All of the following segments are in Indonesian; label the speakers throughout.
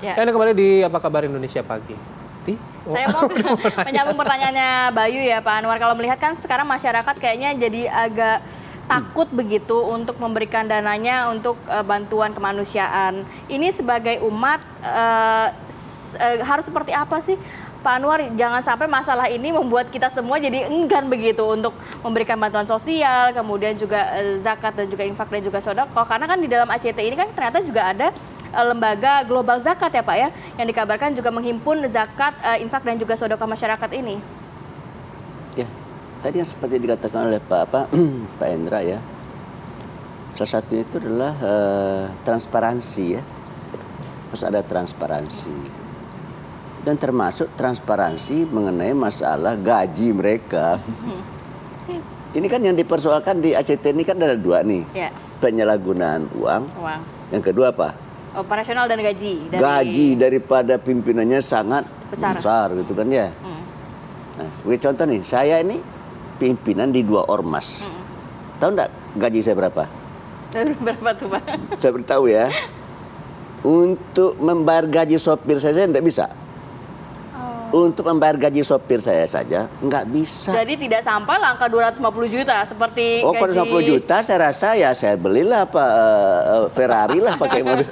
Speaker 1: Ya.
Speaker 2: Anda kembali di Apa Kabar Indonesia Pagi.
Speaker 1: Saya mau menyambung pertanyaannya Bayu ya Pak Anwar. Kalau melihat kan sekarang masyarakat kayaknya jadi agak takut begitu untuk memberikan dananya untuk bantuan kemanusiaan. Ini sebagai umat harus seperti apa sih Pak Anwar? Jangan sampai masalah ini membuat kita semua jadi enggan begitu untuk memberikan bantuan sosial, kemudian juga zakat dan juga infak dan juga sedekah. Karena kan di dalam ACT ini kan ternyata juga ada lembaga global zakat ya Pak ya, yang dikabarkan juga menghimpun zakat, infak dan juga sedekah masyarakat ini.
Speaker 3: Ya, tadi yang seperti dikatakan oleh Pak Endra ya, salah satunya itu adalah transparansi ya, harus ada transparansi dan termasuk transparansi mengenai masalah gaji mereka. Ini kan yang dipersoalkan di ACT ini kan ada dua nih,
Speaker 1: Ya.
Speaker 3: penyalahgunaan uang. Yang kedua apa?
Speaker 1: Operasional dan gaji.
Speaker 3: Gaji daripada pimpinannya sangat
Speaker 1: besar
Speaker 3: gitu kan ya. Nah, sebagai contoh nih, saya ini pimpinan di 2 ormas. Tahu enggak gaji saya berapa?
Speaker 1: Berapa tuh Pak?
Speaker 3: Saya beritahu ya. Untuk membayar gaji sopir saya enggak bisa. Untuk membayar gaji sopir saya saja nggak bisa.
Speaker 1: Jadi tidak sampai lah angka 250 juta seperti
Speaker 3: kalau
Speaker 1: gaji...
Speaker 3: 250 juta saya rasa ya saya belilah Ferrari lah pakai mobil.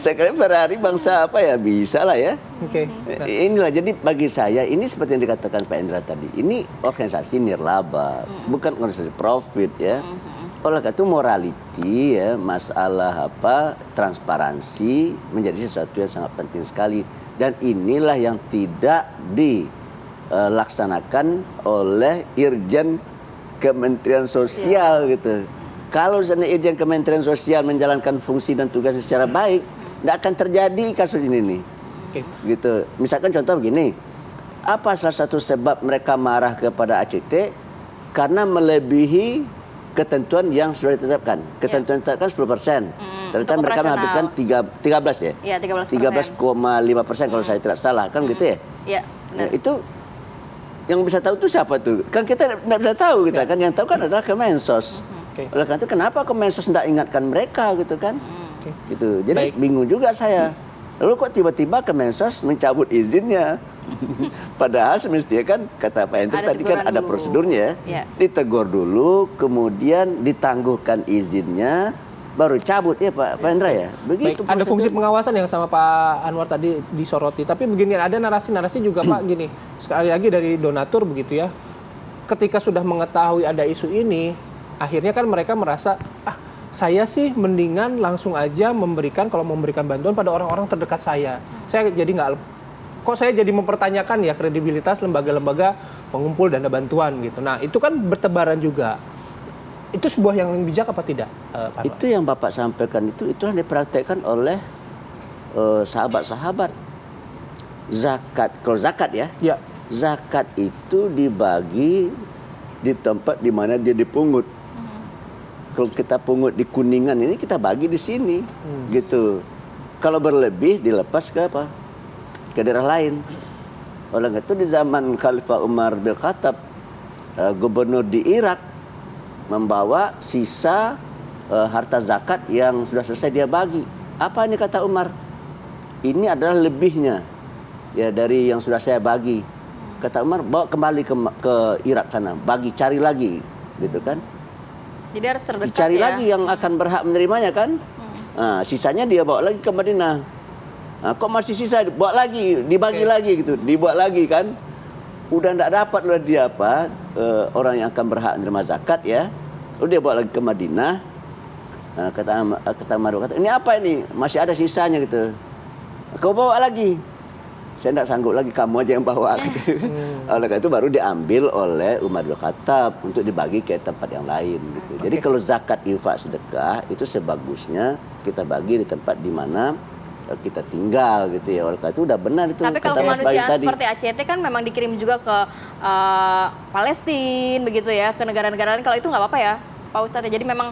Speaker 3: Saya kira Ferrari bangsa apa ya, bisa lah ya.
Speaker 2: Oke.
Speaker 3: Inilah, jadi bagi saya ini seperti yang dikatakan Pak Endra tadi, ini organisasi nirlaba, bukan organisasi profit ya. Oleh karena itu morality ya, masalah transparansi menjadi sesuatu yang sangat penting sekali, dan inilah yang tidak dilaksanakan oleh Irjen Kementerian Sosial gitu. Kalau seandainya Irjen Kementerian Sosial menjalankan fungsi dan tugasnya secara baik, tidak akan terjadi kasus ini nih. Gitu. Misalkan contoh begini, apa salah satu sebab mereka marah kepada ACT? Karena melebihi ketentuan yang sudah ditetapkan. Ketentuan ditetapkan 10%. Ternyata mereka menghabiskan 13 ya?
Speaker 1: Iya, 13%.
Speaker 3: 13,5% kalau saya tidak salah, kan gitu ya?
Speaker 1: Iya, benar.
Speaker 3: Nah, itu yang bisa tahu itu siapa tuh? Kan kita tidak bisa tahu, kita kan yang tahu kan adalah Kemensos. Oleh karena itu kenapa Kemensos tidak ingatkan mereka gitu kan? Gitu. Jadi bingung juga saya. Lalu kok tiba-tiba Kemensos mencabut izinnya? Padahal semestinya kan kata Pak Endra tadi kan ada prosedurnya ya. Ditegur dulu, kemudian ditangguhkan izinnya, baru cabut ya Pak Endra ya. Begitu.
Speaker 2: Ada fungsi pengawasan yang sama Pak Anwar tadi disoroti. Tapi begini, ada narasi-narasi juga Pak gini. Sekali lagi dari donatur begitu ya. Ketika sudah mengetahui ada isu ini, akhirnya kan mereka merasa saya sih mendingan langsung aja kalau memberikan bantuan pada orang-orang terdekat saya. Saya jadi kok saya jadi mempertanyakan ya kredibilitas lembaga-lembaga pengumpul dana bantuan gitu. Nah itu kan bertebaran juga. Itu sebuah yang bijak apa tidak, Pak Anwar?
Speaker 3: Itu yang Bapak sampaikan itulah dipraktekkan oleh sahabat-sahabat. Zakat, kalau zakat ya, zakat itu dibagi di tempat di mana dia dipungut. Kalau kita pungut di Kuningan ini, kita bagi di sini, gitu. Kalau berlebih dilepas ke ke daerah lain. Oleh karena itu di zaman Khalifah Umar bin Khattab, gubernur di Irak membawa sisa harta zakat yang sudah selesai dia bagi. Apa ini kata Umar? Ini adalah lebihnya ya dari yang sudah saya bagi. Kata Umar, bawa kembali ke Irak sana, cari lagi, gitu kan?
Speaker 1: Jadi harus terdekat.
Speaker 3: Dicari lagi yang akan berhak menerimanya kan? Nah, sisanya dia bawa lagi ke Madinah. Nah, kok masih sisa, bawa lagi, dibagi lagi gitu, dibuat lagi kan? Udah tidak dapat loh dia orang yang akan berhak menerima zakat ya. Lalu dia bawa lagi ke Madinah. Nah, kata Maruf, ini apa ini? Masih ada sisanya gitu. Kau bawa lagi. Saya tidak sanggup lagi, kamu aja yang bawa. Gitu. Oleh karena itu baru diambil oleh Umar bin Khattab untuk dibagi ke tempat yang lain. Gitu. Jadi kalau zakat, infak, sedekah itu sebagusnya kita bagi di tempat di mana kita tinggal gitu ya. Oleh karena itu udah benar itu.
Speaker 1: Tapi kalau kemanusiaan seperti ACT kan memang dikirim juga ke Palestina begitu ya, ke negara-negara lain. Kalau itu nggak apa-apa ya Pak Ustadz. Jadi memang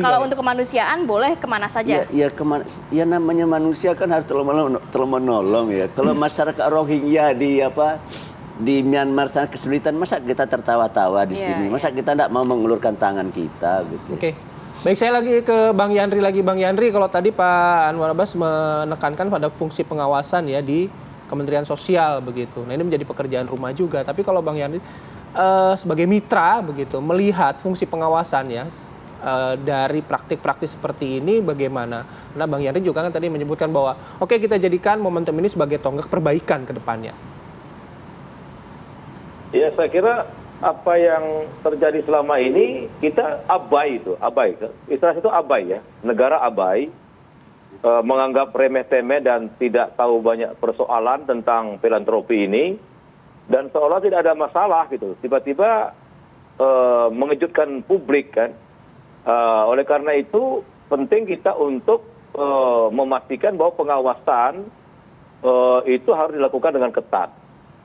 Speaker 1: kalau untuk kemanusiaan boleh kemana saja?
Speaker 3: Ya namanya manusia kan harus tolong menolong ya. Kalau masyarakat Rohingya di Myanmar sana kesulitan, masa kita tertawa-tawa di sini? Masa kita tidak mau mengulurkan tangan kita gitu?
Speaker 2: Oke. Baik, saya lagi ke Bang Yandri lagi. Bang Yandri, kalau tadi Pak Anwar Abbas menekankan pada fungsi pengawasan ya di Kementerian Sosial begitu. Nah, ini menjadi pekerjaan rumah juga. Tapi kalau Bang Yandri sebagai mitra begitu melihat fungsi pengawasan ya dari praktik-praktik seperti ini bagaimana? Karena Bang Yandri juga kan tadi menyebutkan bahwa oke, kita jadikan momentum ini sebagai tonggak perbaikan ke depannya.
Speaker 4: Ya, saya kira apa yang terjadi selama ini kita abai, istilah itu abai ya, negara abai, menganggap remeh-temeh dan tidak tahu banyak persoalan tentang filantropi ini, dan seolah tidak ada masalah gitu, tiba-tiba mengejutkan publik kan. Oleh karena itu penting kita untuk memastikan bahwa pengawasan itu harus dilakukan dengan ketat.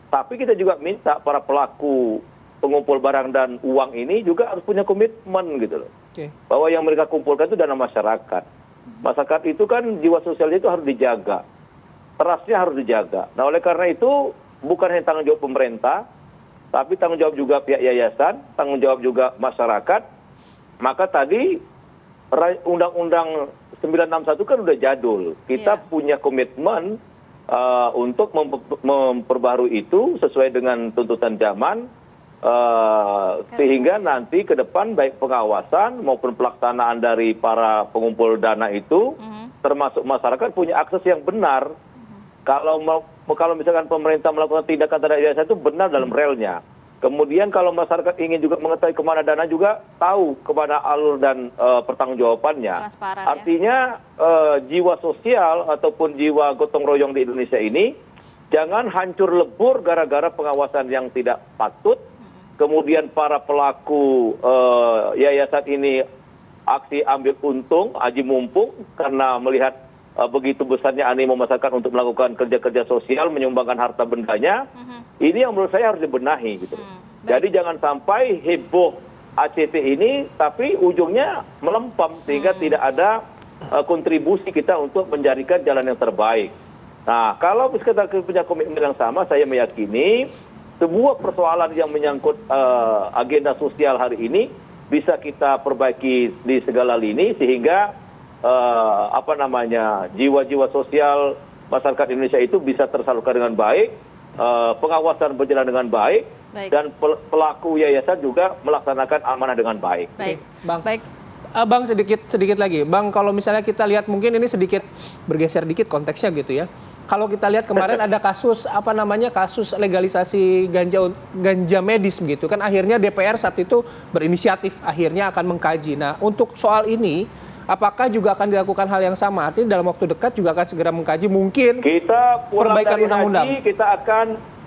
Speaker 4: Tapi kita juga minta para pelaku pengumpul barang dan uang ini juga harus punya komitmen gitu loh. Bahwa yang mereka kumpulkan itu dana masyarakat. Masyarakat itu kan jiwa sosialnya itu harus dijaga. Trustnya harus dijaga. Nah, oleh karena itu bukan hanya tanggung jawab pemerintah, tapi tanggung jawab juga pihak yayasan, tanggung jawab juga masyarakat. Maka tadi Undang-Undang 961 kan udah jadul. Kita punya komitmen untuk memperbarui itu sesuai dengan tuntutan zaman. Sehingga nanti ke depan baik pengawasan maupun pelaksanaan dari para pengumpul dana itu, termasuk masyarakat punya akses yang benar. Kalau misalkan pemerintah melakukan tindakan terhadap yayasan itu benar dalam relnya. Kemudian kalau masyarakat ingin juga mengetahui kemana dana juga tahu kemana alur dan pertanggungjawabannya. Artinya jiwa sosial ataupun jiwa gotong royong di Indonesia ini jangan hancur lebur gara-gara pengawasan yang tidak patut. Kemudian para pelaku yayasan ini aksi ambil untung, aji mumpung karena melihat begitu besarnya animo masyarakat untuk melakukan kerja-kerja sosial, menyumbangkan harta bendanya. Ini yang menurut saya harus dibenahi gitu. Jadi jangan sampai heboh ACT ini tapi ujungnya melempem sehingga tidak ada kontribusi kita untuk menjadikan jalan yang terbaik. Nah, kalau kita punya komitmen yang sama, saya meyakini sebuah persoalan yang menyangkut agenda sosial hari ini bisa kita perbaiki di segala lini sehingga jiwa-jiwa sosial masyarakat Indonesia itu bisa tersalurkan dengan baik, pengawasan berjalan dengan baik, dan pelaku yayasan juga melaksanakan amanah dengan baik.
Speaker 2: Bang. Bang, sedikit lagi. Bang, kalau misalnya kita lihat mungkin ini sedikit bergeser dikit konteksnya gitu ya. Kalau kita lihat kemarin ada kasus kasus legalisasi ganja medis begitu kan, akhirnya DPR saat itu berinisiatif akhirnya akan mengkaji. Nah, untuk soal ini apakah juga akan dilakukan hal yang sama? Artinya dalam waktu dekat juga akan segera mengkaji mungkin
Speaker 4: kita
Speaker 2: perbaikan undang-undang.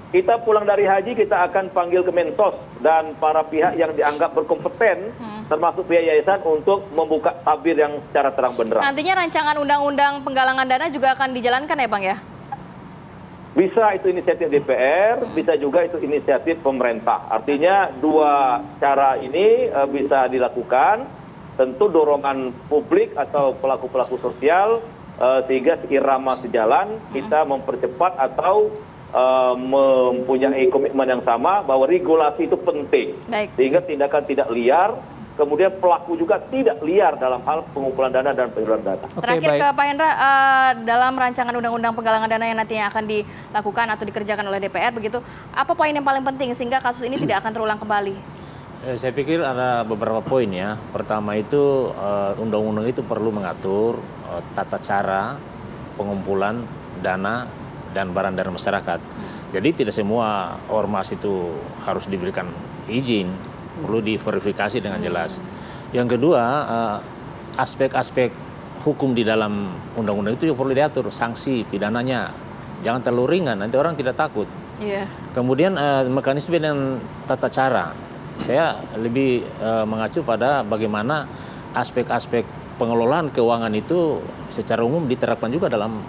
Speaker 4: Kita pulang dari haji, kita akan panggil Kemensos dan para pihak yang dianggap berkompeten, termasuk pihak yayasan untuk membuka tabir yang secara terang benderang.
Speaker 1: Nantinya rancangan undang-undang penggalangan dana juga akan dijalankan ya Bang ya?
Speaker 4: Bisa itu inisiatif DPR, bisa juga itu inisiatif pemerintah. Artinya dua cara ini bisa dilakukan, tentu dorongan publik atau pelaku-pelaku sosial sehingga seirama sejalan kita mempercepat atau mempunyai komitmen yang sama bahwa regulasi itu penting. Sehingga tindakan tidak liar, kemudian pelaku juga tidak liar dalam hal pengumpulan dana dan penyaluran dana.
Speaker 1: Terakhir ke Pak Hendra, dalam rancangan undang-undang penggalangan dana yang nantinya akan dilakukan atau dikerjakan oleh DPR begitu, apa poin yang paling penting sehingga kasus ini tidak akan terulang kembali?
Speaker 5: Saya pikir ada beberapa poin ya. Pertama itu undang-undang itu perlu mengatur tata cara pengumpulan dana dan barang dari masyarakat. Jadi tidak semua ormas itu harus diberikan izin, perlu diverifikasi dengan jelas. Yang kedua, aspek-aspek hukum di dalam undang-undang itu juga perlu diatur, sanksi pidananya. Jangan terlalu ringan, nanti orang tidak takut. Kemudian mekanisme dan tata cara. Saya lebih mengacu pada bagaimana aspek-aspek pengelolaan keuangan itu secara umum diterapkan juga dalam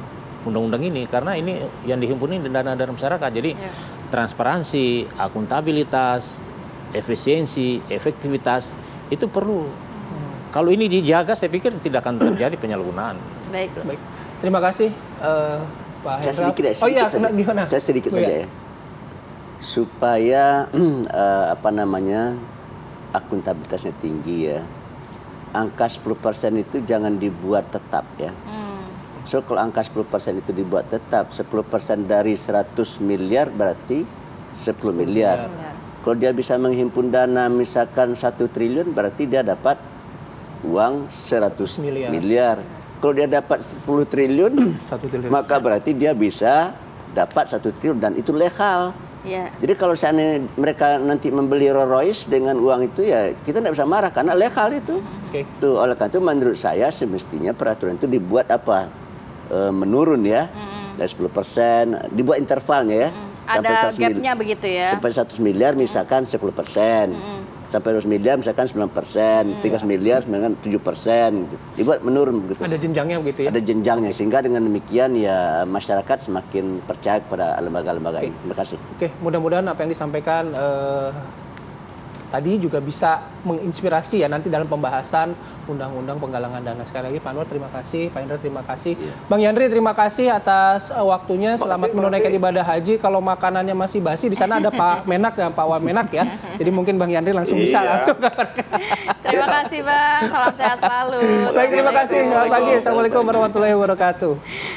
Speaker 5: undang-undang ini, karena ini yang dihimpun ini dana dari masyarakat. Jadi transparansi, akuntabilitas, efisiensi, efektivitas itu perlu. Kalau ini dijaga, saya pikir tidak akan terjadi penyalahgunaan.
Speaker 2: Baik. Terima kasih Pak Hendra.
Speaker 3: Saya sedikit saja ya. Supaya akuntabilitasnya tinggi ya. angka 10% itu jangan dibuat tetap ya. So kalau angka 10% itu dibuat tetap, 10% dari 100 miliar berarti 10 miliar. Kalau dia bisa menghimpun dana misalkan 1 triliun berarti dia dapat uang 100 miliar. Kalau dia dapat 10 triliun,
Speaker 2: 1 triliun.
Speaker 3: maka berarti dia bisa dapat 1 triliun dan itu legal.
Speaker 1: Ya.
Speaker 3: Jadi kalau seandainya mereka nanti membeli Rolls Royce dengan uang itu ya kita tidak bisa marah karena legal itu. Tuh, oleh karena itu menurut saya semestinya peraturan itu dibuat apa? Menurun ya. Dari 10%, dibuat intervalnya ya.
Speaker 1: Ada gapnya begitu ya.
Speaker 3: Sampai 100 miliar misalkan 10%. Sampai 200 miliar misalkan 9%, 300 miliar misalkan 7%. Dibuat menurun begitu.
Speaker 2: Ada jenjangnya begitu ya?
Speaker 3: Ada jenjangnya sehingga dengan demikian ya masyarakat semakin percaya kepada lembaga-lembaga ini. Terima kasih.
Speaker 2: Oke, mudah-mudahan apa yang disampaikan tadi juga bisa menginspirasi ya nanti dalam pembahasan undang-undang penggalangan dana. Sekali lagi Pak Anwar terima kasih, Pak Indra terima kasih. Bang Yandri terima kasih atas waktunya. Selamat menunaikan ibadah haji. Kalau makanannya masih basi di sana ada Pak Menak dan Pak Wamenak ya. Jadi mungkin Bang Yandri langsung bisa langsung.
Speaker 1: Terima kasih Bang, salam sehat selalu.
Speaker 2: Baik, terima kasih. Selamat pagi. Assalamualaikum warahmatullahi wabarakatuh.